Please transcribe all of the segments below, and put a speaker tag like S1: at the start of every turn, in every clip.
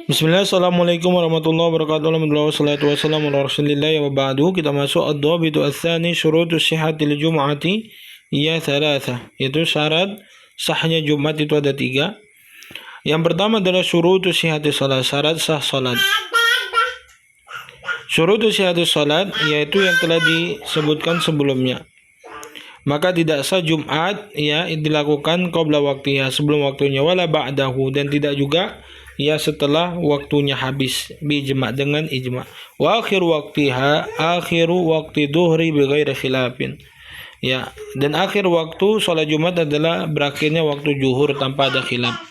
S1: Bismillah, Assalamualaikum warahmatullahi wabarakatuh. Alhamdulillah wassalatu wassalamu ala rasulillah wa ba'du. Kita masuk ad-dhabitu ats-tsani syurutus sihhatil jum'ati ya thalatha. Itu syarat sahnya Jumat itu ada 3. Yang pertama adalah syurutus sihhatis salat, syarat sah salat. Syurutus sihhatis salat yaitu yang telah disebutkan sebelumnya. Maka tidak sah Jumat ya dilakukan qabla waktiha, sebelum waktunya, wala ba'dahu, dan tidak juga ya setelah waktunya habis, bijma, dengan ijma. Wa akhir waktiha akhiru waqti duhri bighairi khilafin. Ya, dan akhir waktu sholat Jumat adalah berakhirnya waktu zuhur tanpa ada khilaf.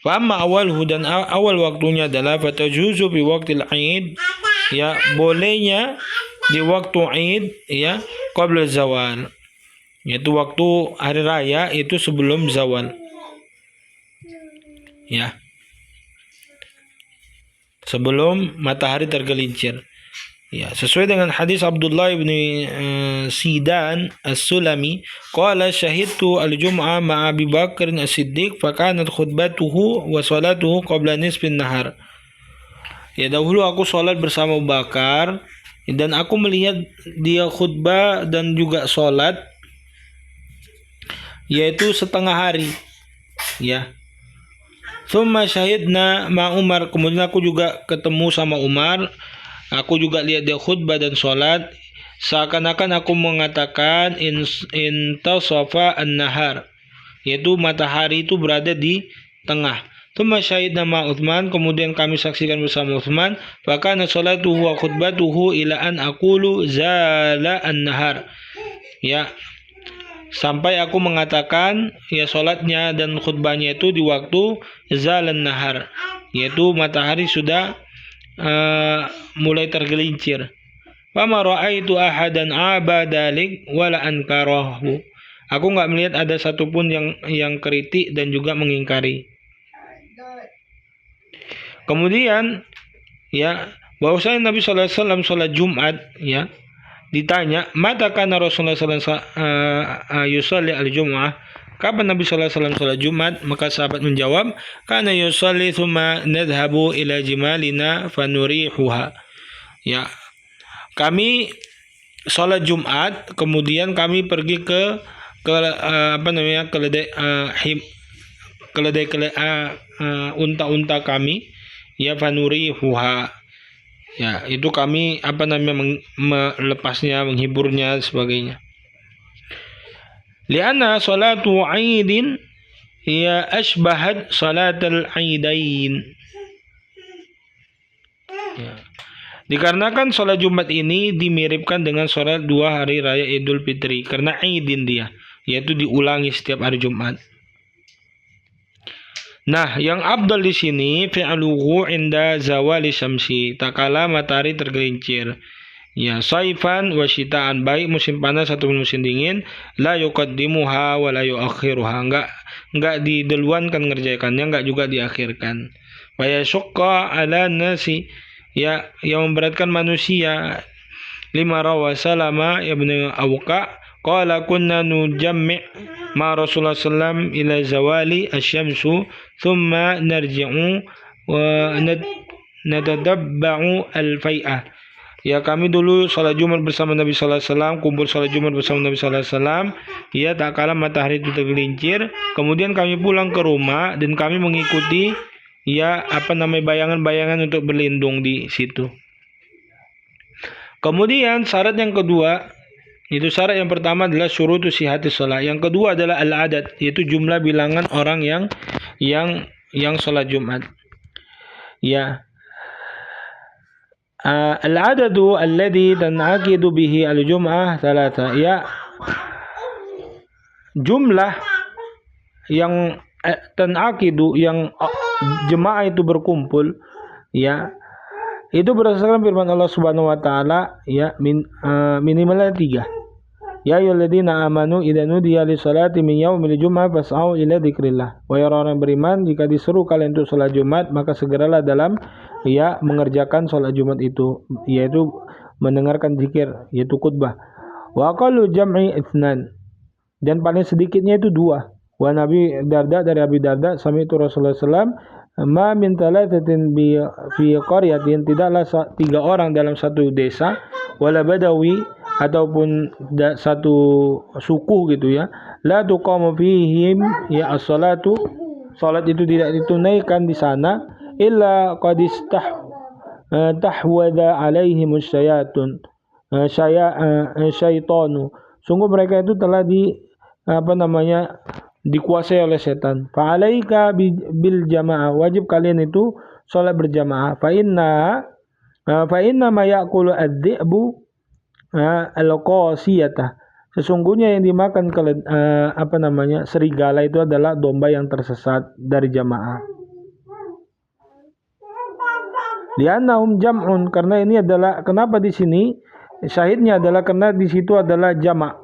S1: Wa amma awalhu, dan awal waktunya adalah fatajuzu bi waqtil Aid, ya bolehnya di waktu Aid ya qabla zawal, yaitu waktu hari raya itu sebelum zawal. Ya. Sebelum matahari tergelincir. Ya, sesuai dengan hadis Abdullah bin Sidan As-Sulami, qala syahidtu al-jum'ah ma'a Abi Bakr As-Siddiq fa kanat khutbatuhu wa salatuhu qabla nisfin nahar. Ya, dahulu aku salat bersama Abu Bakar dan aku melihat dia khutbah dan juga salat yaitu setengah hari. Ya. Thumma syahidna ma Umar, kemudian aku juga ketemu sama Umar, aku juga lihat dia khutbah dan sholat, seakan-akan aku mengatakan intasafa an-nahar, yaitu matahari itu berada di tengah. Thumma syahidna ma Utsman, kemudian kami saksikan bersama Utsman, fa kana sholatuhu wa khutbatuhu ila an aqulu zala an-nahar. Ya, sampai aku mengatakan ya sholatnya dan khutbahnya itu di waktu zalan nahar, yaitu matahari sudah mulai tergelincir. Fama ra'aitu ahadan abadalik wala ankarahu. Aku nggak melihat ada satupun yang kritik dan juga mengingkari. Kemudian ya bahwasanya Nabi sallallahu alaihi wasallam sholat Jumat, ya ditanya, mata kana Rasulullah sallallahu alaihi wasallam yusalli al-jum'ah, kapan Nabi sallallahu alaihi wasallam salat Jumat? Maka sahabat menjawab, kana yusalli thumma nadhhabu ila jimalina fanurihuha. Ya, kami salat Jumat, kemudian kami pergi ke keledai unta-unta kami, ya fanurihuha. Ya, itu kami melepasnya, menghiburnya, sebagainya. Lianna salatu aidin ya ashbahat salatal aidain. Ya. Dikarenakan sholat Jumat ini dimiripkan dengan sholat 2 hari raya Idul Fitri, karena aidin dia, yaitu diulangi setiap hari Jumat. Nah, yang abdal di sini fi'luhu inda zawali syamsi, takala matahari tergelincir. Ya, saifan wa syita'an, baik musim panas ataupun musim dingin, la yuqaddimuha wa la yuakhiruha, enggak diduluankan ngerjakannya, enggak juga diakhirkan. Wa yashqa ala nasi, ya yang memberatkan manusia. Lima rawa Salama ibnu Awqa qala kunna nujammi' ma Rasulullah sallam ila zawali asyamsu thumma narji'u wa natadabba'u al-fai'ah. Ya, kami dulu salat Jumat bersama Nabi sallallahu alaihi wasallam, kumpul salat Jumat bersama Nabi sallallahu alaihi wasallam, ya tak kala matahari itu tergelincir, kemudian kami pulang ke rumah dan kami mengikuti ya bayangan-bayangan untuk berlindung di situ. Kemudian syarat yang kedua, itu syarat yang pertama adalah syurutu sihhatis shalah. Yang kedua adalah al-adad, yaitu jumlah bilangan orang yang salat Jumat. Ya. Al-adadu alladhi tan'aqidu bihi al-jum'ah thalatha. Ya. Jumlah yang tan'aqidu, yang jemaah itu berkumpul, ya. Itu berdasarkan firman Allah Subhanahu wa taala, ya minimalnya 3. Ya ayyuhalladzina amanu idza nudiya lis-salati min yaumil jum'ah fas'au ila dzikrillah. Wahai orang beriman, jika diseru kalian untuk salat Jumat, maka segeralah dalam ya mengerjakan salat Jumat itu, yaitu mendengarkan zikir, yaitu khutbah. Wa aqallu jam'i itsnan, dan paling sedikitnya itu 2. Wa Nabi Darda, dari Abi Darda, sami itu Rasulullah sallallahu alaihi wasallam ma min thalathatin fi qaryatin, tidaklah 3 orang dalam satu desa, wala badawi ataupun satu suku gitu ya, la tuqamu fihim ya as-salatu, salat itu tidak ditunaikan di sana, illa qad tahwadha alaihim syayatun syaitanu, sungguh mereka itu telah dikuasai oleh setan. Fa alaika bil jamaah, wajib kalian itu salat berjamaah. Fa inna ma yaqulu adz-dzi'bu al-qasiyatah, sesungguhnya yang dimakan serigala itu adalah domba yang tersesat dari jamaah. Li'annahum jam'un, karena ini adalah, kenapa di sini syahidnya adalah karena di situ adalah jamak,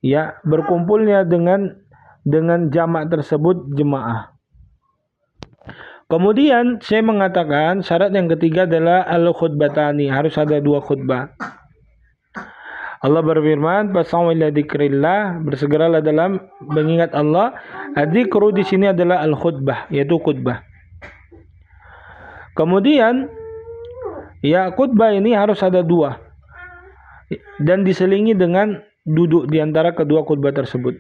S1: ya, berkumpulnya dengan jamak tersebut jemaah. Kemudian saya mengatakan syarat yang ketiga adalah al-khutbatani, harus ada 2 khutbah. Allah berfirman, "Fas'au ila dzikrillah", bersegeralah dalam mengingat Allah. Adzikru di sini adalah al-khutbah, yaitu khutbah. Kemudian ya, khutbah ini harus ada 2 dan diselingi dengan duduk di antara kedua khutbah tersebut.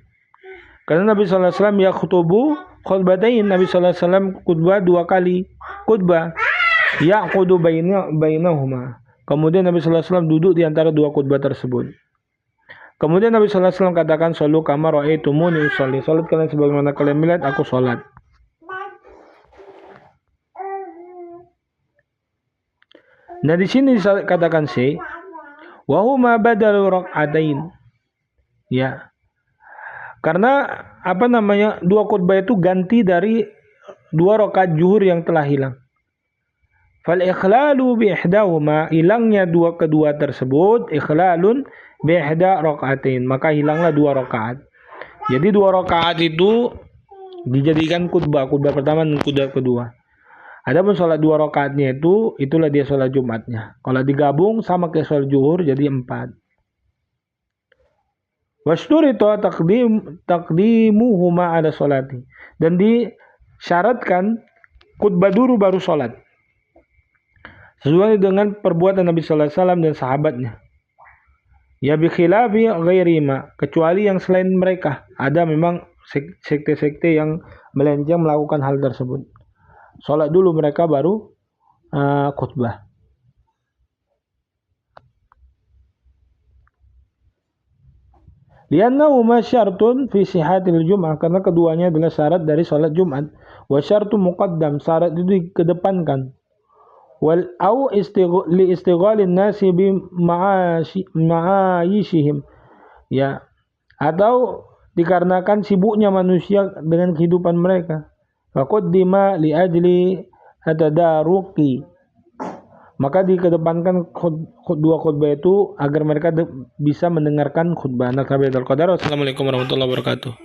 S1: Karena Nabi sallallahu alaihi wasallam yakhutubu khutbatain, Nabi sallallahu alaihi wasallam khutbah 2 kali khutbah. Yaqudu bainahuma. Kemudian Nabi sallallahu alaihi wasallam duduk di antara 2 khutbah tersebut. Kemudian Nabi sallallahu alaihi wasallam katakan, "Shallu kama ra'aitumuni usolli", salat kalian sebagaimana kalian melihat aku salat. Nah, di sini katakan wa huma badalu rak'atain. Ya. Karena 2 khutbah itu ganti dari 2 rakaat zuhur yang telah hilang. Fal ikhlalu bi ihdahuma, hilangnya kedua tersebut, ikhlalun bi ihda rak'atain, maka hilanglah 2 rakaat. Jadi 2 rakaat itu dijadikan khutbah pertama dan khutbah kedua. Adapun sholat 2 rakaatnya itulah dia sholat Jumatnya. Kalau digabung sama kayak sholat zuhur jadi 4. Wasturito taqdimuhuma ala sholati, dan disyaratkan khutbah dulu baru sholat, sesuai dengan perbuatan Nabi sallallahu alaihi wasallam dan sahabatnya. Ya bi khilafi ghairima, kecuali yang selain mereka. Ada memang sekte-sekte yang melenceng melakukan hal tersebut. Sholat dulu mereka baru khutbah. Liannahuma syartun fi sihatil jum'ah, karena keduanya adalah syarat dari sholat Jumat. Wa syartu muqaddam, syarat itu dikedepankan. Wal au li istighalin nasi bi ma'ayishihim, ya, atau dikarenakan sibuknya manusia dengan kehidupan mereka. Faqaddima li ajli atadaruqi, maka dikedepankan 2 khutbah itu agar mereka bisa mendengarkan khutbah. Wassalamualaikum warahmatullahi wabarakatuh.